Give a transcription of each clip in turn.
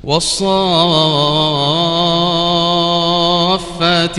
والصافات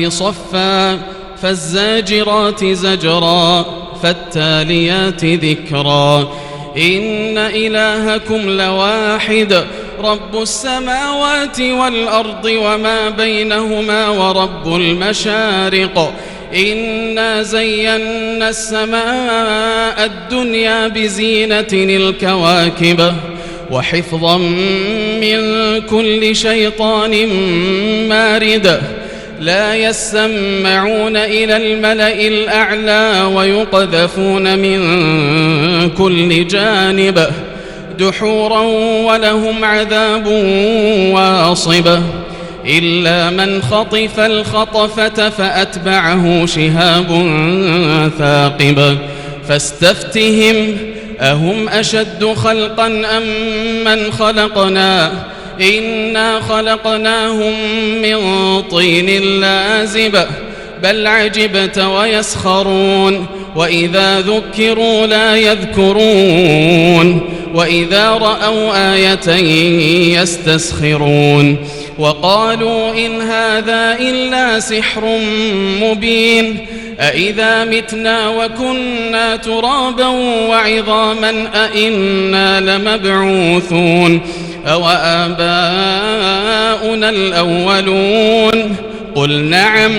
صفا فالزاجرات زجرا فالتاليات ذكرا إن إلهكم لواحد رب السماوات والأرض وما بينهما ورب المشارق إنا زينا السماء الدنيا بزينة الكواكب وحفظا من كل شيطان مارد لا يسمعون إلى الملأ الأعلى ويقذفون من كل جانب دحورا ولهم عذاب واصب إلا من خطف الخطفة فأتبعه شهاب ثاقب فاستفتهم أهم أشد خلقا أم من خلقنا إنا خلقناهم من طين لازب بل عجبت ويسخرون وإذا ذكروا لا يذكرون وإذا رأوا آية يستسخرون وقالوا إن هذا إلا سحر مبين أإذا متنا وكنا ترابا وعظاما أإنا لمبعوثون أوآباؤنا الأولون قل نعم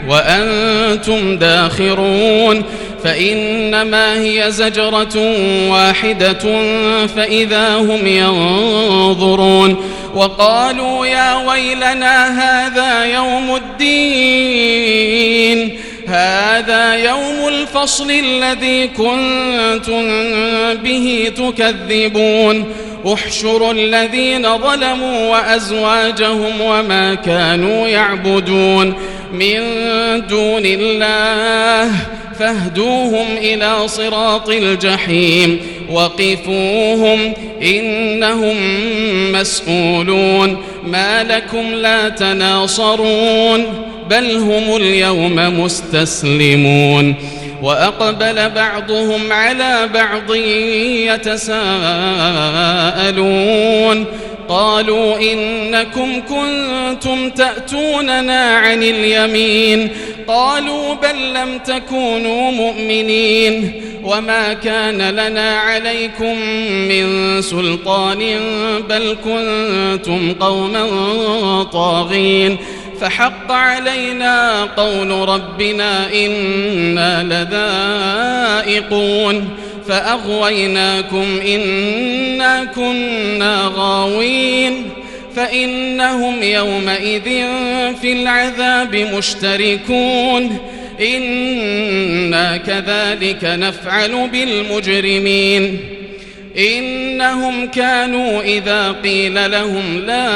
وأنتم داخرون فإنما هي زجرة واحدة فإذا هم ينظرون وقالوا يا ويلنا هذا يوم الفصل الذي كنتم به تكذبون احشروا الذين ظلموا وأزواجهم وما كانوا يعبدون من دون الله فاهدوهم إلى صراط الجحيم وقفوهم إنهم مسؤولون ما لكم لا تناصرون بل هم اليوم مستسلمون وأقبل بعضهم على بعض يتساءلون قالوا إنكم كنتم تأتوننا عن اليمين قالوا بل لم تكونوا مؤمنين وما كان لنا عليكم من سلطان بل كنتم قوما طاغين فحق علينا قول ربنا إنا لذائقون فأغويناكم إنا كنا غاوين فإنهم يومئذ في العذاب مشتركون إنا كذلك نفعل بالمجرمين إنهم كانوا إذا قيل لهم لا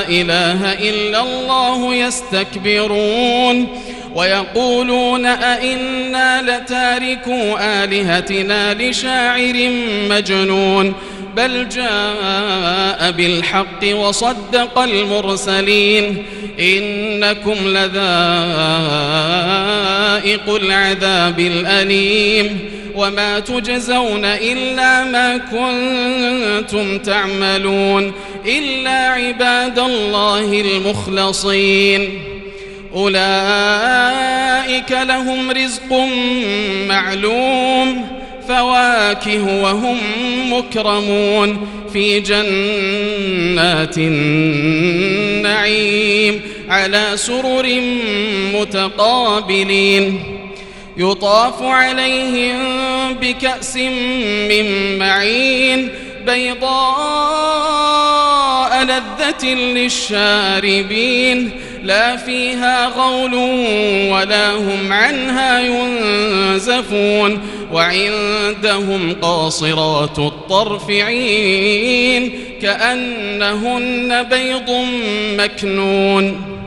إله إلا الله يستكبرون ويقولون أئنا لتاركوا آلهتنا لشاعر مجنون بل جاء بالحق وصدق المرسلين إنكم لذائق العذاب الأليم وما تجزون إلا ما كنتم تعملون إلا عباد الله المخلصين أولئك لهم رزق معلوم فواكه وهم مكرمون في جنات النعيم على سرر متقابلين يطاف عليهم بكأس من معين بيضاء لذة للشاربين لا فيها غول ولا هم عنها ينزفون وعندهم قاصرات الطرف عين كأنهن بيض مكنون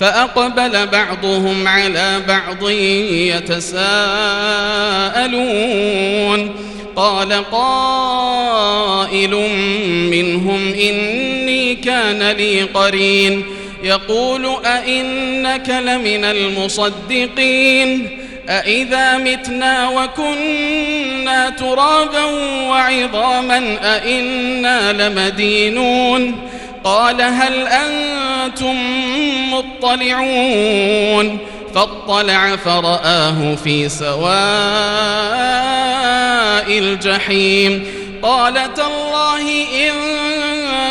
فأقبل بعضهم على بعض يتساءلون قال قائل منهم إني كان لي قرين يقول أئنك لمن المصدقين أئذا متنا وكنا ترابا وعظاما أئنا لمدينون قال هل أنتم مطلعون فاطلع فرآه في سواء الجحيم قال تالله إن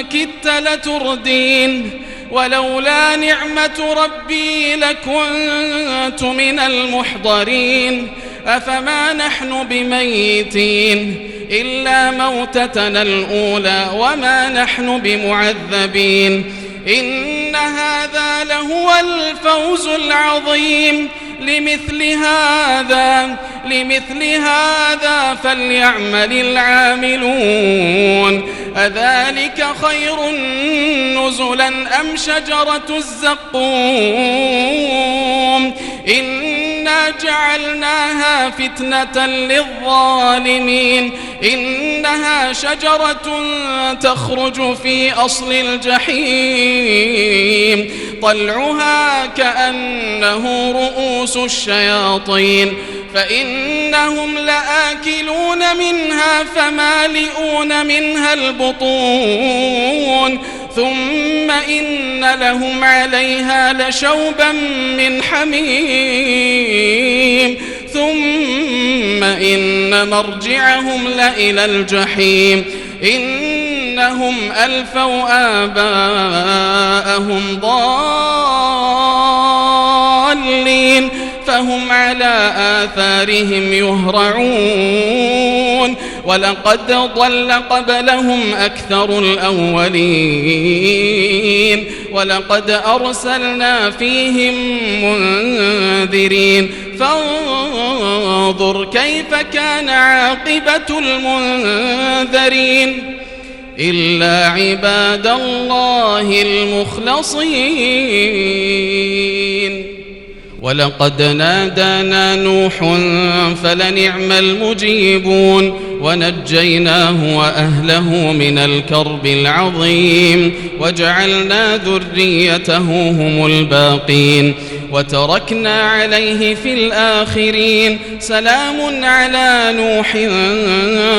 كدت لتردين ولولا نعمة ربي لكنت من المحضرين أفما نحن بميتين إلا موتتنا الأولى وما نحن بمعذبين إن هذا لهو الفوز العظيم لمثل هذا فليعمل العاملون أذلك خير نزلا أم شجرة الزقوم إنا جعلناها فتنة للظالمين إنها شجرة تخرج في أصل الجحيم طلعها كأنه رؤوس الشياطين فإنهم لآكلون منها فمالئون منها البطون ثم إن لهم عليها لشوبا من حميم ثم إن مرجعهم لإلى الجحيم إنهم ألفوا آباءهم ضالين فهم على آثارهم يهرعون ولقد ضل قبلهم أكثر الأولين ولقد أرسلنا فيهم منذرين فانظر كيف كان عاقبة المنذرين إلا عباد الله المخلصين ولقد نادانا نوح فلنعم المجيبون ونجيناه وأهله من الكرب العظيم وجعلنا ذريته هم الباقين وتركنا عليه في الآخرين سلام على نوح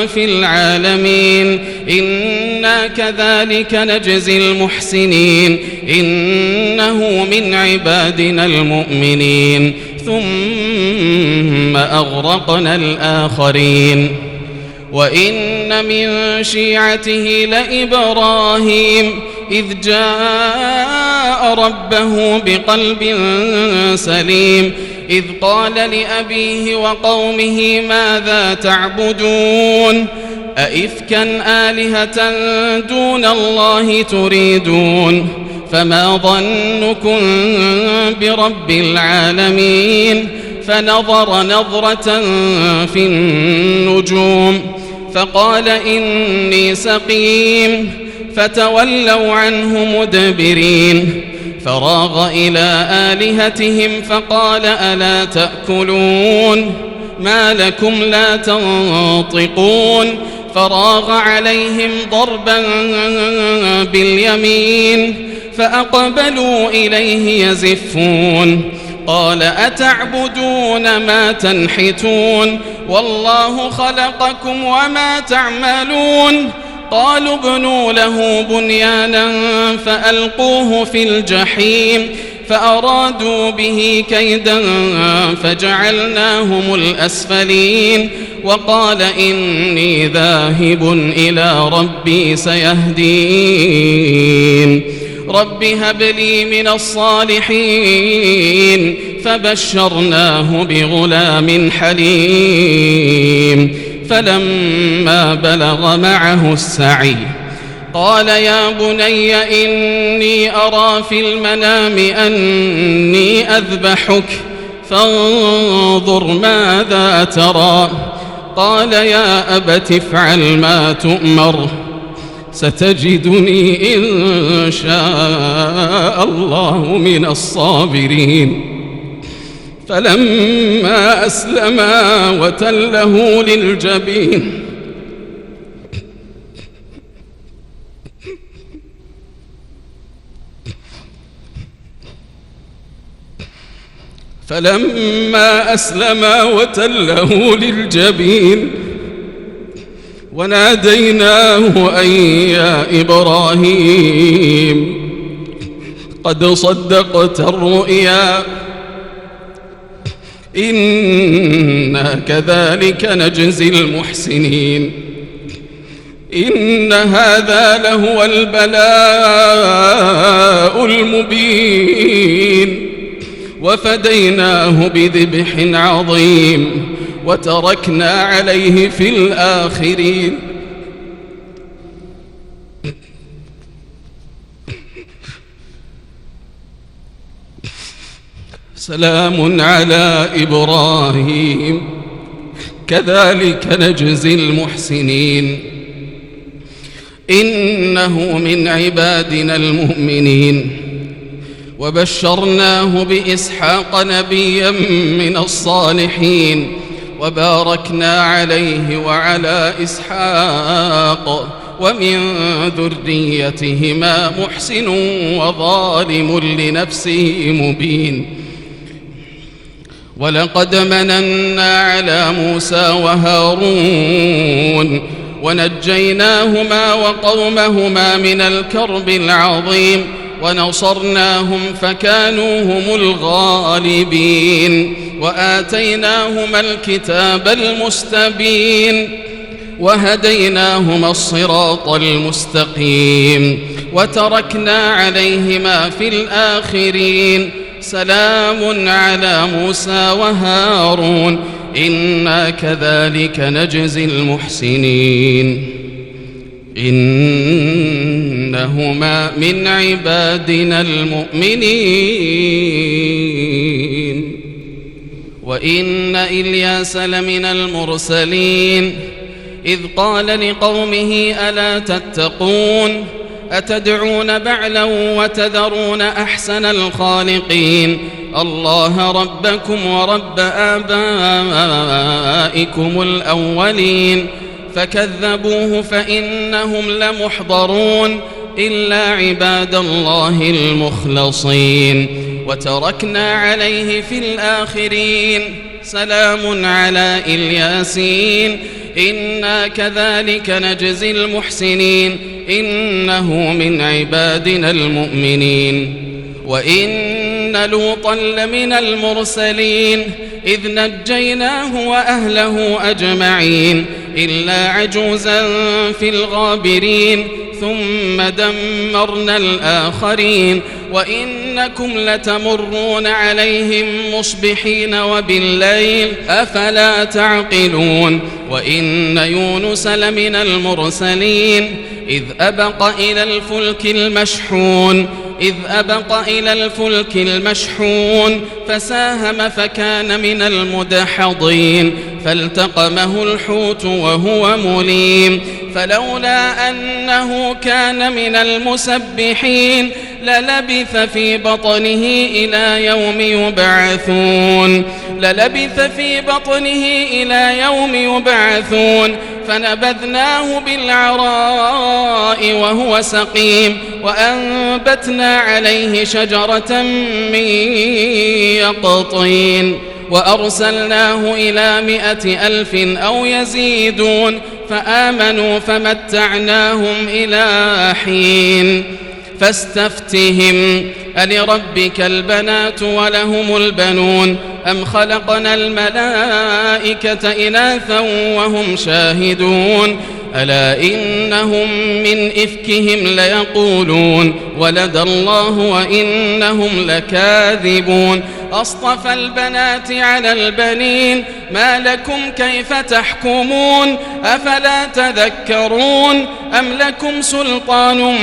في العالمين إنا كذلك نجزي المحسنين إنه من عبادنا المؤمنين ثم أغرقنا الآخرين وإن من شيعته لإبراهيم إذ جاء ربه بقلب سليم إذ قال لأبيه وقومه ماذا تعبدون أئفكا آلهة دون الله تريدون فما ظنكم برب العالمين فنظر نظرة في النجوم فقال إني سقيم فتولوا عنه مدبرين فراغ إلى آلهتهم فقال ألا تأكلون ما لكم لا تنطقون فراغ عليهم ضربا باليمين فأقبلوا إليه يزفون قال أتعبدون ما تنحتون والله خلقكم وما تعملون قالوا ابنوا له بنيانا فألقوه في الجحيم فأرادوا به كيدا فجعلناهم الأسفلين وقال إني ذاهب إلى ربي سيهدين رب هب لي من الصالحين فبشرناه بغلام حليم فلما بلغ معه السعي قال يا بني إني أرى في المنام أني أذبحك فانظر ماذا ترى قال يا أبت افعل ما تؤمر ستجدني إن شاء الله من الصابرين فلما أسلما وتله للجبين وناديناه أن يا إبراهيم قد صدقت الرؤيا إنا كذلك نجزي المحسنين إن هذا لهو البلاء المبين وفديناه بذبح عظيم وتركنا عليه في الآخرين سلام على إبراهيم كذلك نجزي المحسنين إنه من عبادنا المؤمنين وبشرناه بإسحاق نبيا من الصالحين وباركنا عليه وعلى إسحاق ومن ذريتهما محسن وظالم لنفسه مبين ولقد مننا على موسى وهارون ونجيناهما وقومهما من الكرب العظيم ونصرناهم فكانوا هم الغالبين وآتيناهما الكتاب المستبين وهديناهما الصراط المستقيم وتركنا عليهما في الآخرين سلام على موسى وهارون إنا كذلك نجزي المحسنين إنهما من عبادنا المؤمنين وإن إلياس لمن المرسلين إذ قال لقومه ألا تتقون أتدعون بعلا وتذرون أحسن الخالقين الله ربكم ورب آبائكم الأولين فكذبوه فإنهم لمحضرون إلا عباد الله المخلصين وتركنا عليه في الآخرين سلام على الياسين إنا كذلك نجزي المحسنين إنه من عبادنا المؤمنين وإن لوطا لمن المرسلين إذ نجيناه وأهله أجمعين إلا عجوزا في الغابرين ثم دمرنا الآخرين وإنكم لتمرون عليهم مصبحين وبالليل أفلا تعقلون وإن يونس لمن المرسلين إذ أبق إلى الفلك المشحون فساهم فكان من المدحضين فالتقمه الحوت وهو مليم فلولا أنه كان من المسبحين للبث في بطنه إلى يوم يبعثون فنبذناه بالعراء وهو سقيم وأنبتنا عليه شجرة من يقطين وأرسلناه إلى 100,000 أو يزيدون فآمنوا فمتعناهم إلى حين فاستفتهم ألربك البنات ولهم البنون أم خلقنا الملائكة إناثا وهم شاهدون ألا إنهم من إفكهم ليقولون ولد الله وإنهم لكاذبون أصطفى البنات على البنين ما لكم كيف تحكمون أفلا تذكرون أم لكم سلطان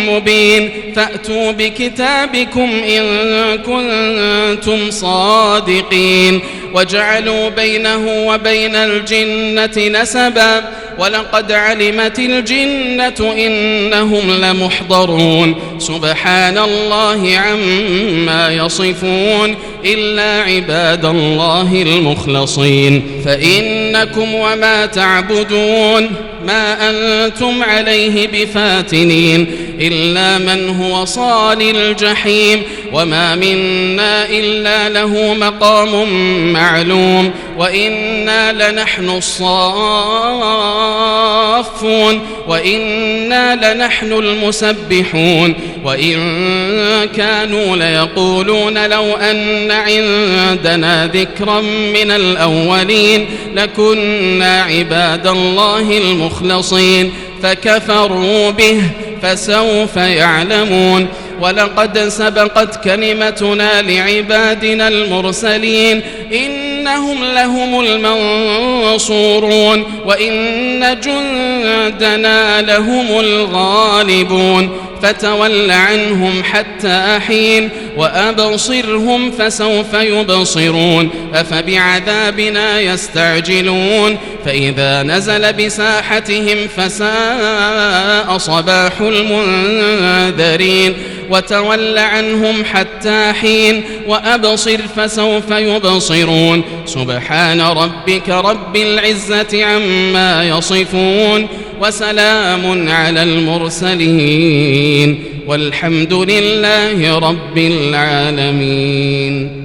مبين فأتوا بكتابكم إن كنتم صادقين وجعلوا بينه وبين الجنة نسبا ولقد علمت الجنة إنهم لمحضرون سبحان الله عما يصفون إلا عباد الله المخلصين فإنكم وما تعبدون ما أنتم عليه بفاتنين إلا من هو صال الجحيم وما منا إلا له مقام معلوم وإنا لنحن الصافون وإنا لنحن المسبحون وإن كانوا ليقولون لو أن عندنا ذكرا من الأولين لكنا عباد الله المخلصين فكفروا به فسوف يعلمون ولقد سبقت كلمتنا لعبادنا المرسلين إنهم لهم المنصورون وإن جندنا لهم الغالبون فتول عنهم حتى حين وأبصرهم فسوف يبصرون أفبعذابنا يستعجلون فإذا نزل بساحتهم فساء صباح المنذرين وتول عنهم حتى حين وأبصر فسوف يبصرون سبحان ربك رب العزة عما يصفون وسلام على المرسلين والحمد لله رب العالمين.